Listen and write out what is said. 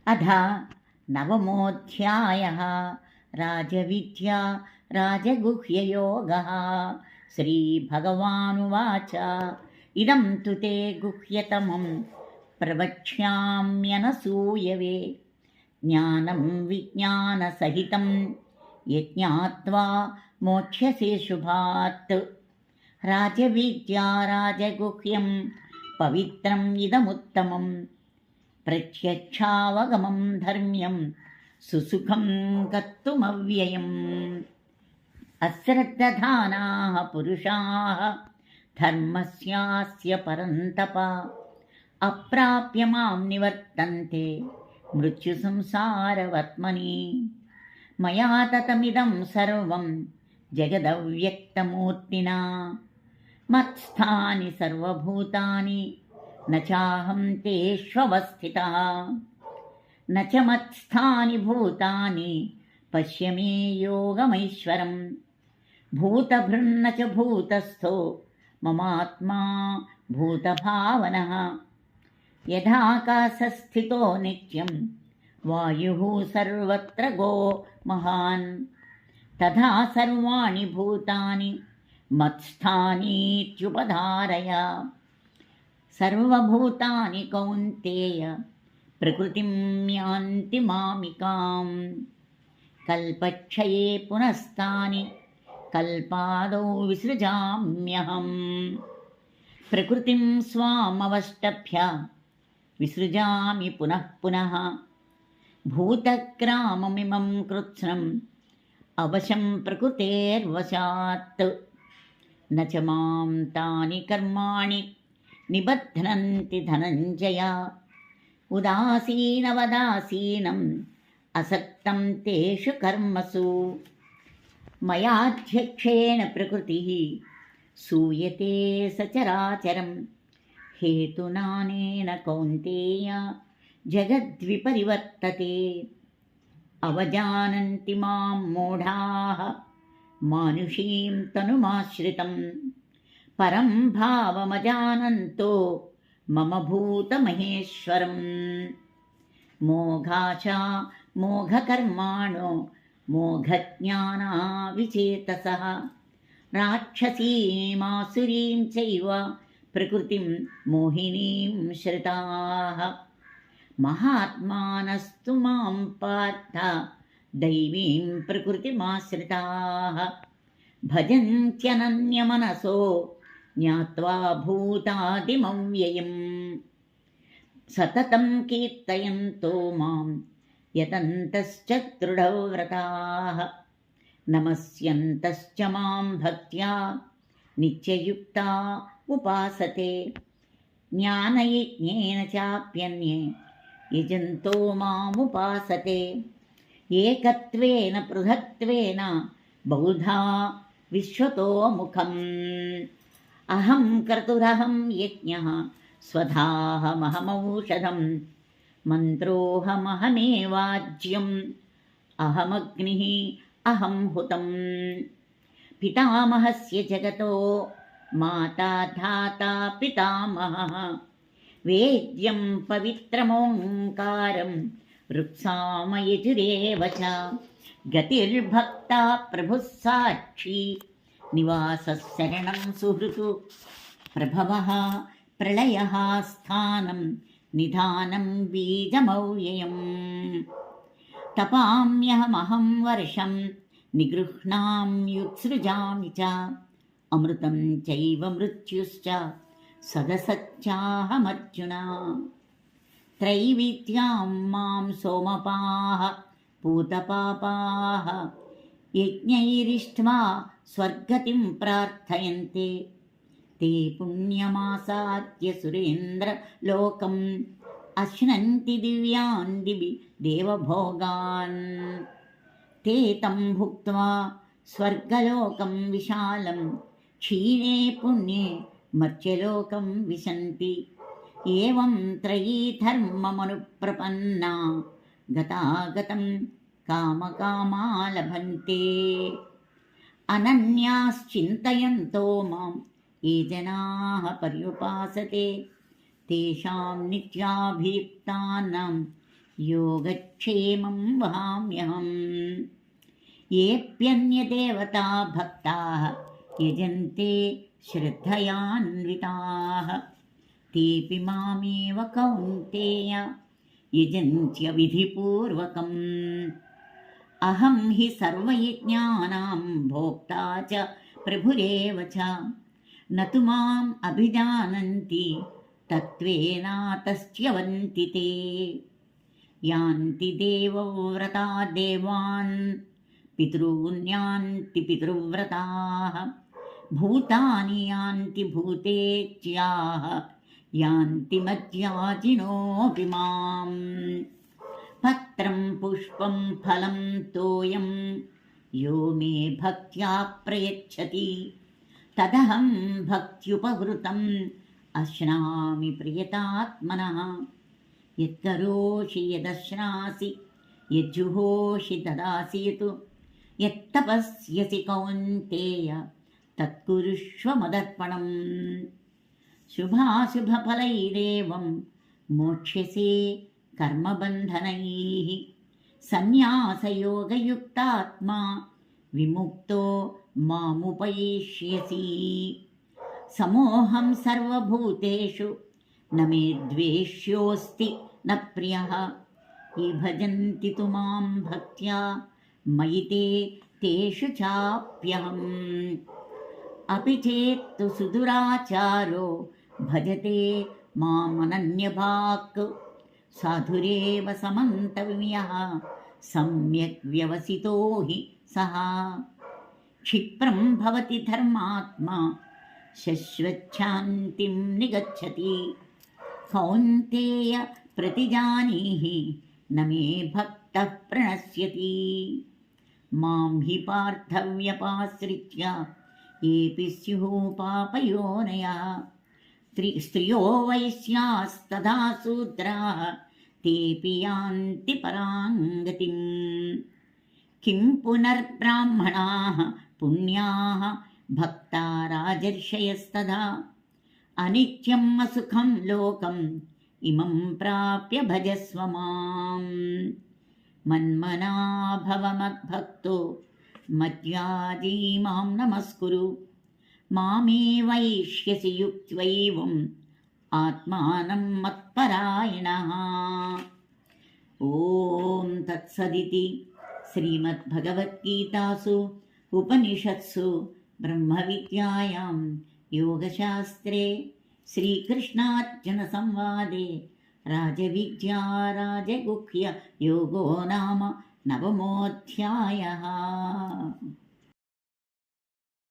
अथ नवमोऽध्यायः। राजविद्या राजगुह्ययोगः। श्रीभगवानुवाच इदं तु ते गुह्यतमं प्रवक्ष्याम्यनसूयवे। ज्ञानं विज्ञानसहितं यज्ञात्वा मोक्ष्यसे शुभात्। राजविद्या राजगुह्यं पवित्रम् इदमुत्तमम्। प्रत्यक्षावगमं धर्म्यं सुसुखं कर्तुमव्ययम्। अश्रद्धधानाः पुरुषाः धर्मस्यास्य परन्तप अप्राप्य मां निवर्तन्ते मृत्युसंसारवर्त्मनि। मया ततमिदं सर्वं जगदव्यक्तमूर्तिना मत्स्थानि सर्वभूतानि न चाहं तेष्वस्थितः। न च मत्स्थानि भूतानि पश्य मे योगमैश्वरम्। भूतभृन्न च भूतस्थो ममात्मा भूतभावनः। यथाकाशस्थितो नित्यं वायुः सर्वत्र गो महान् तथा सर्वाणि भूतानि मत्स्थानीत्युपधारय। सर्वभूतानि कौन्तेय प्रकृतिं यान्ति मामिकाम्। कल्पक्षये पुनस्तानि कल्पादौ विसृजाम्यहम्। प्रकृतिं स्वामवष्टभ्य विसृजामि पुनः पुनः। भूतग्राममिमं कृत्स्नम् अवशं प्रकृतेर्वशात्। न च मां तानि कर्माणि निबध्नन्ति धनञ्जय। उदासीनवदासीनम् असक्तं तेषु कर्मसु। मयाध्यक्षेण प्रकृतिः सूयते सचराचरम्। हेतुनानेन कौन्तेय जगद्विपरिवर्तते। अवजानन्ति मां मूढाः मानुषीं तनुमाश्रितम्। परं भावमजानन्तो मम भूतमहेश्वरम्। मोघाशा मोघकर्माणो मोघज्ञाना विचेतसः। राक्षसीमासुरीं चैव प्रकृतिं मोहिनीं श्रिताः। महात्मानस्तु मां पार्थ दैवीं प्रकृतिमाश्रिताः। भजन्त्यनन्यमनसो ज्ञात्वा भूतादिमव्ययम्। सततं कीर्तयन्तो मां यतन्तश्च दृढव्रताः। नमस्यन्तश्च मां भक्त्या नित्ययुक्ता उपासते। ज्ञानयज्ञेन चाप्यन्ये यजन्तो मामुपासते। एकत्वेन पृथक्त्वेन बहुधा विश्वतोमुखम्। अहं क्रतुरहं यज्ञः स्वधाहमहमौषधम्। मन्त्रोऽहमहमेवाज्यम् अहमग्निः अहं हुतम्। पितामहस्य जगतो माता धाता पितामहः। वेद्यं पवित्रमोङ्कारं ऋक्सामयजुरेव च। गतिर्भक्ता प्रभुः साक्षी निवासः शरणं सुहृतु। प्रभवः प्रलयः स्थानं निधानं बीजमव्ययम्। तपाम्यहमहं वर्षं निगृह्णाम्युत्सृजामि च। अमृतं चैव मृत्युश्च सदसच्चाहमर्जुन। त्रैविद्यां मां सोमपाः पूतपापाः यज्ञैरिष्ट्वा स्वर्गतिं प्रार्थयन्ते। ते पुण्यमासाद्य सुरेन्द्रलोकम् अश्नन्ति दिव्यान् दिवि देवभोगान्। ते तं भुक्त्वा स्वर्गलोकं विशालं क्षीणे पुण्ये मर्त्यलोकं विशन्ति। एवं त्रयी धर्ममनुप्रपन्ना गतागतं कामकामा लभन्ते। अनन्याश्चिन्तयन्तो मां ये जनाः पर्युपासते तेषां नित्याभियुक्तानां योगक्षेमं वहाम्यहम्। येऽप्यन्यदेवता भक्ताः यजन्ते श्रद्धयान्विताः तेऽपि मामेव कौन्तेय यजन्त्य विधिपूर्वकम्। अहं हि सर्वयज्ञानां भोक्ता च प्रभुरेव च न तु माम् अभिजानन्ति तत्त्वेनातस्त्यवन्ति ते। यान्ति देवव्रता देवान् पितॄन् यान्ति पितृव्रताः भूतानि यान्ति भूतेज्याः यान्ति मज्याजिनोऽपि माम्। पत्रं पुष्पं फलं तोयं यो मे भक्त्या प्रयच्छति तदहं भक्त्युपहृतम् अश्नामि प्रियतात्मनः। यत्करोषि यदश्नासि यज्जुहोषि ददासि यत् यत्तपस्यसि कौन्तेय तत्कुरुष्व मदर्पणम्। शुभाशुभफलैरेवं मोक्ष्यसे कर्मबन्धनैः सन्न्यासयोगयुक्तात्मा विमुक्तो मामुपैष्यसि। समोऽहं सर्वभूतेषु न मे द्वेष्योऽस्ति न प्रियः ये भजन्ति तु मां भक्त्या मयि ते तेषु चाप्यहम्। अपि चेत्तु सुदुराचारो भजते मामनन्यभाक् साधुरेव समन्तव्यः सम्यक् व्यवसितो हि सः। क्षिप्रं भवति धर्मात्मा शश्वच्छान्तिं निगच्छति कौन्तेय प्रतिजानीहि न मे भक्तः प्रणश्यति। मां हि पार्थव्यपाश्रित्य येऽपि स्युः पापयोनयः स्त्रियो वैश्यास्तथा शूद्राः तेऽपि यान्ति परां गतिम्। किं पुनर्ब्राह्मणाः पुण्याः भक्ता राजर्षयस्तथा अनित्यम् असुखं लोकम् इमं प्राप्य भजस्व माम्। मन्मना भव मद्भक्तो मद्याजी मां नमस्कुरु मामेवैष्यसि युक्त्वैवम् आत्मानं मत्परायणः। ॐ तत्सदिति श्रीमद्भगवद्गीतासु उपनिषत्सु ब्रह्मविद्यायां योगशास्त्रे श्रीकृष्णार्जुनसंवादे राजविद्या राजगुह्य योगो नाम 9मोऽध्यायः।